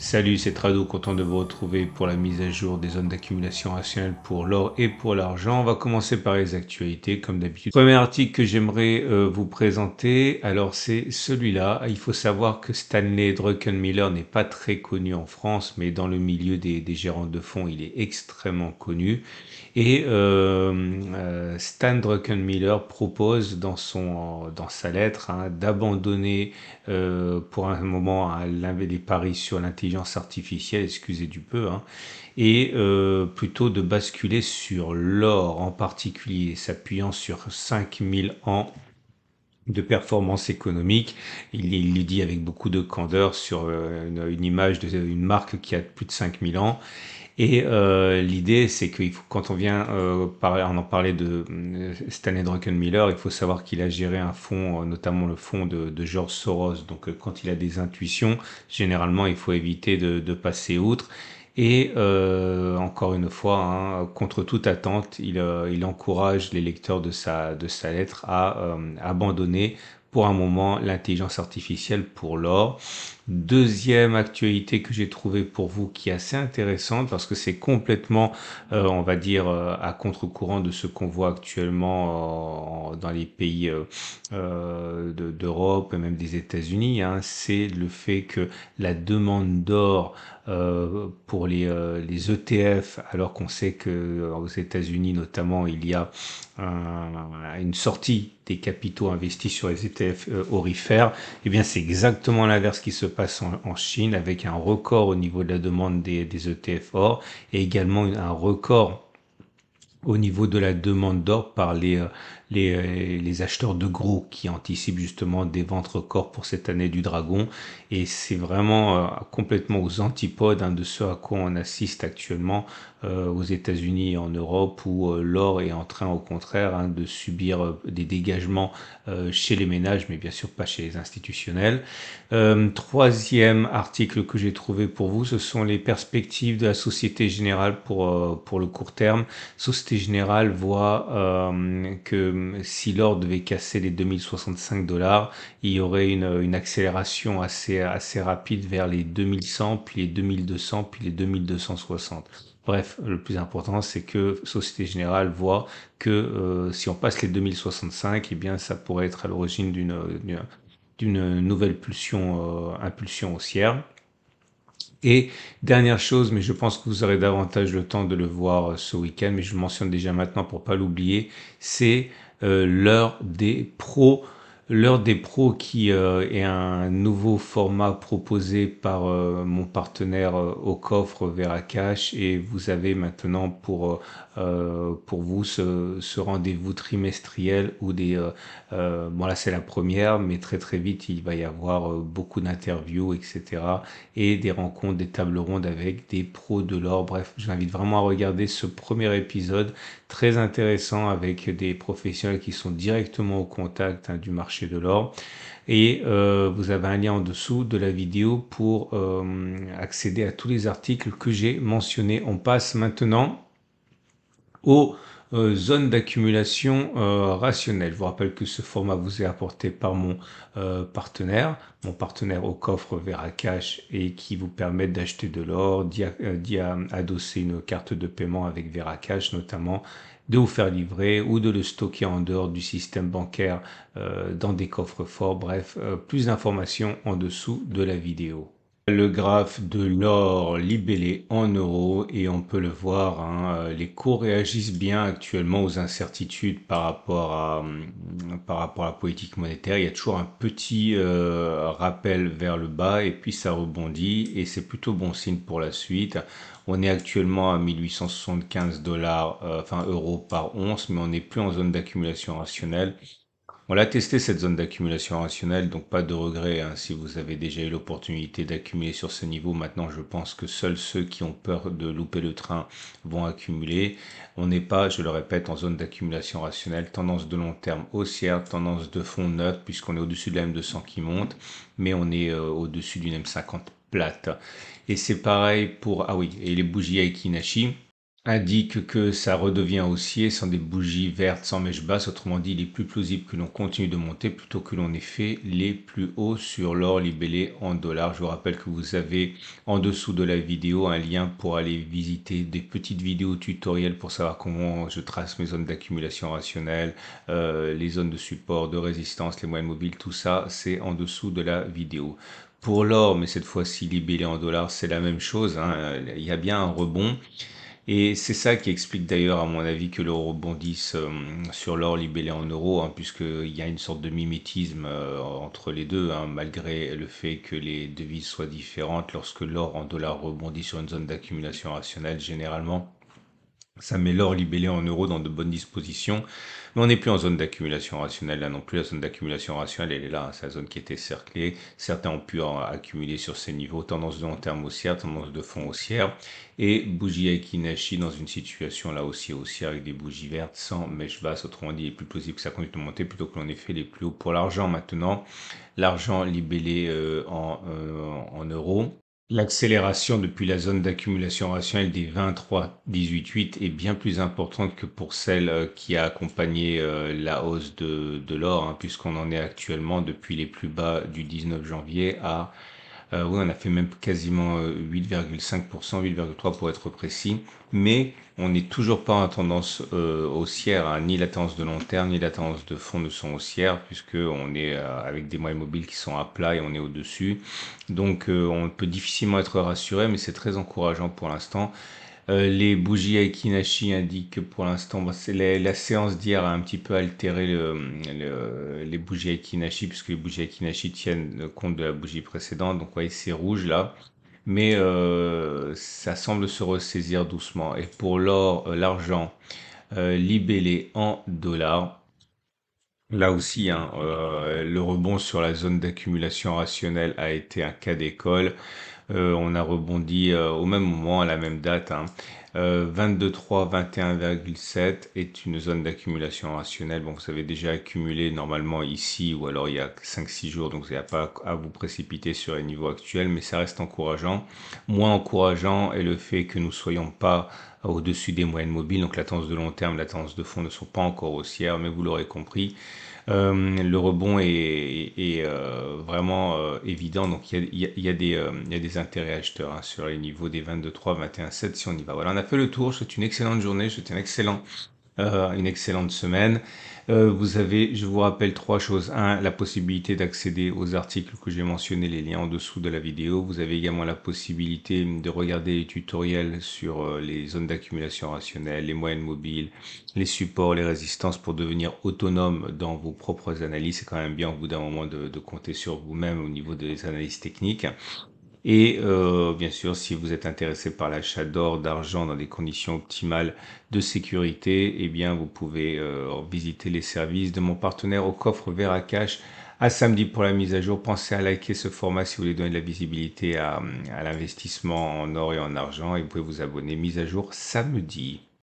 Salut, c'est Trado, content de vous retrouver pour la mise à jour des zones d'accumulation rationnelle pour l'or et pour l'argent. On va commencer par les actualités, comme d'habitude. Premier article que j'aimerais vous présenter, alors c'est celui-là. Il faut savoir que Stanley Druckenmiller n'est pas très connu en France, mais dans le milieu des gérants de fonds, il est extrêmement connu. Et Stan Druckenmiller propose dans sa lettre d'abandonner pour un moment les paris sur l'intelligence artificielle, excusez du peu, et plutôt de basculer sur l'or en particulier, s'appuyant sur 5000 ans de performance économique. Il le dit avec beaucoup de candeur sur une image d'une marque qui a plus de 5000 ans. Et l'idée, c'est que quand on vient on en parlait de Stanley Druckenmiller, il faut savoir qu'il a géré un fonds, notamment le fonds de George Soros. Donc quand il a des intuitions, généralement, il faut éviter de passer outre. Et encore une fois, contre toute attente, il encourage les lecteurs de sa lettre à abandonner pour un moment l'intelligence artificielle pour l'or. Deuxième actualité que j'ai trouvée pour vous qui est assez intéressante parce que c'est complètement, on va dire, à contre-courant de ce qu'on voit actuellement dans les pays d'Europe et même des États-Unis. C'est le fait que la demande d'or pour les ETF, alors qu'on sait que aux États-Unis notamment, il y a une sortie des capitaux investis sur les ETF orifères, eh bien c'est exactement l'inverse qui se passe en Chine avec un record au niveau de la demande des ETF or et également un record au niveau de la demande d'or par les acheteurs de gros qui anticipent justement des ventes records pour cette année du dragon. Et c'est vraiment complètement aux antipodes de ce à quoi on assiste actuellement aux États-Unis et en Europe où l'or est en train au contraire de subir des dégagements chez les ménages, mais bien sûr pas chez les institutionnels. Troisième article que j'ai trouvé pour vous, ce sont les perspectives de la Société Générale pour le court terme. Société Générale voit que si l'or devait casser les 2065 $, il y aurait une accélération assez rapide vers les 2100, puis les 2200, puis les 2260. Bref, le plus important, c'est que Société Générale voit que si on passe les 2065, eh bien, ça pourrait être à l'origine d'une nouvelle impulsion haussière. Et dernière chose, mais je pense que vous aurez davantage le temps de le voir ce week-end, mais je le mentionne déjà maintenant pour pas l'oublier, c'est l'heure des pros. L'heure des pros qui est un nouveau format proposé par mon partenaire au coffre Veracash et vous avez maintenant pour vous ce rendez-vous trimestriel où bon là c'est la première mais très très vite il va y avoir beaucoup d'interviews etc et des rencontres, des tables rondes avec des pros de l'or. Bref, je vous invite vraiment à regarder ce premier épisode très intéressant avec des professionnels qui sont directement au contact du marché de l'or. Et vous avez un lien en dessous de la vidéo pour accéder à tous les articles que j'ai mentionnés. On passe maintenant aux zones d'accumulation rationnelle. Je vous rappelle que ce format vous est apporté par mon partenaire au coffre Veracash et qui vous permet d'acheter de l'or, d'y adosser une carte de paiement avec Veracash notamment, de vous faire livrer ou de le stocker en dehors du système bancaire dans des coffres forts. Bref, plus d'informations en dessous de la vidéo. Le graphe de l'or libellé en euros et on peut le voir, les cours réagissent bien actuellement aux incertitudes par rapport à la politique monétaire. Il y a toujours un petit rappel vers le bas et puis ça rebondit et c'est plutôt bon signe pour la suite. On est actuellement à 1875 $, enfin euros par once, mais on n'est plus en zone d'accumulation rationnelle. On l'a testé cette zone d'accumulation rationnelle, donc pas de regret si vous avez déjà eu l'opportunité d'accumuler sur ce niveau. Maintenant, je pense que seuls ceux qui ont peur de louper le train vont accumuler. On n'est pas, je le répète, en zone d'accumulation rationnelle. Tendance de long terme haussière, tendance de fond neutre puisqu'on est au-dessus de la M200 qui monte, mais on est au-dessus d'une M50 plate. Et c'est pareil pour, ah oui, et les bougies Aiki Nashi. indique que ça redevient haussier sans des bougies vertes sans mèche basse. Autrement dit, il est plus plausible que l'on continue de monter plutôt que l'on ait fait les plus hauts sur l'or libellé en dollars. Je vous rappelle que vous avez en dessous de la vidéo un lien pour aller visiter des petites vidéos tutoriels pour savoir comment je trace mes zones d'accumulation rationnelle, les zones de support, de résistance, les moyennes mobiles, tout ça, c'est en dessous de la vidéo. Pour l'or, mais cette fois-ci libellé en dollars, c'est la même chose, hein. Il y a bien un rebond. Et c'est ça qui explique d'ailleurs, à mon avis, que l'euro rebondisse sur l'or libellé en euros, hein, puisqu'il y a une sorte de mimétisme entre les deux, hein, malgré le fait que les devises soient différentes. Lorsque l'or en dollars rebondit sur une zone d'accumulation rationnelle, généralement, ça met l'or libellé en euros dans de bonnes dispositions. Mais on n'est plus en zone d'accumulation rationnelle là non plus. La zone d'accumulation rationnelle, elle est là, hein. C'est la zone qui était cerclée. Certains ont pu accumuler sur ces niveaux. Tendance de long terme haussière, tendance de fond haussière. Et bougie Aiki dans une situation là aussi haussière avec des bougies vertes sans mèche basse. Autrement dit, il est plus plausible que ça continue de monter plutôt que l'on ait fait les plus hauts. Pour l'argent maintenant, l'argent libellé en euros. L'accélération depuis la zone d'accumulation rationnelle des 23, 18, 8 est bien plus importante que pour celle qui a accompagné la hausse de l'or, hein, puisqu'on en est actuellement depuis les plus bas du 19 janvier à oui, on a fait même quasiment 8,5%, 8,3% pour être précis, mais on n'est toujours pas en tendance haussière, hein. Ni la tendance de long terme, ni la tendance de fond ne sont haussières, puisque on est avec des moyennes mobiles qui sont à plat et on est au-dessus. Donc on peut difficilement être rassuré, mais c'est très encourageant pour l'instant. Les bougies Aikinashi indiquent que pour l'instant, la séance d'hier a un petit peu altéré les bougies Aikinashi, puisque les bougies Aikinashi tiennent compte de la bougie précédente. Donc, ouais, c'est rouge là. Mais ça semble se ressaisir doucement. Et pour l'or, l'argent libellé en dollars, là aussi, hein, le rebond sur la zone d'accumulation rationnelle a été un cas d'école. On a rebondi au même moment, à la même date, hein. 22,3, 21,7 est une zone d'accumulation rationnelle. Bon, vous avez déjà accumulé normalement ici ou alors il y a 5-6 jours, donc il n'y a pas à vous précipiter sur les niveaux actuels, mais ça reste encourageant. Moins encourageant est le fait que nous ne soyons pas au-dessus des moyennes mobiles, donc la tendance de long terme, la tendance de fond ne sont pas encore haussières, mais vous l'aurez compris, le rebond est vraiment évident. Donc il y a il y a des intérêts acheteurs, hein, sur les niveaux des 23, 21, 7 si on y va. Voilà, on a fait le tour. Je vous souhaite une excellente journée. Je vous souhaite une excellente semaine. Vous avez, je vous rappelle trois choses. Un, la possibilité d'accéder aux articles que j'ai mentionnés, les liens en dessous de la vidéo. Vous avez également la possibilité de regarder les tutoriels sur les zones d'accumulation rationnelle, les moyennes mobiles, les supports, les résistances pour devenir autonome dans vos propres analyses. C'est quand même bien au bout d'un moment de compter sur vous-même au niveau des analyses techniques. Et bien sûr, si vous êtes intéressé par l'achat d'or, d'argent dans des conditions optimales de sécurité, eh bien, vous pouvez visiter les services de mon partenaire au coffre Vera Cash à samedi pour la mise à jour. Pensez à liker ce format si vous voulez donner de la visibilité à l'investissement en or et en argent. Et vous pouvez vous abonner. Mise à jour samedi.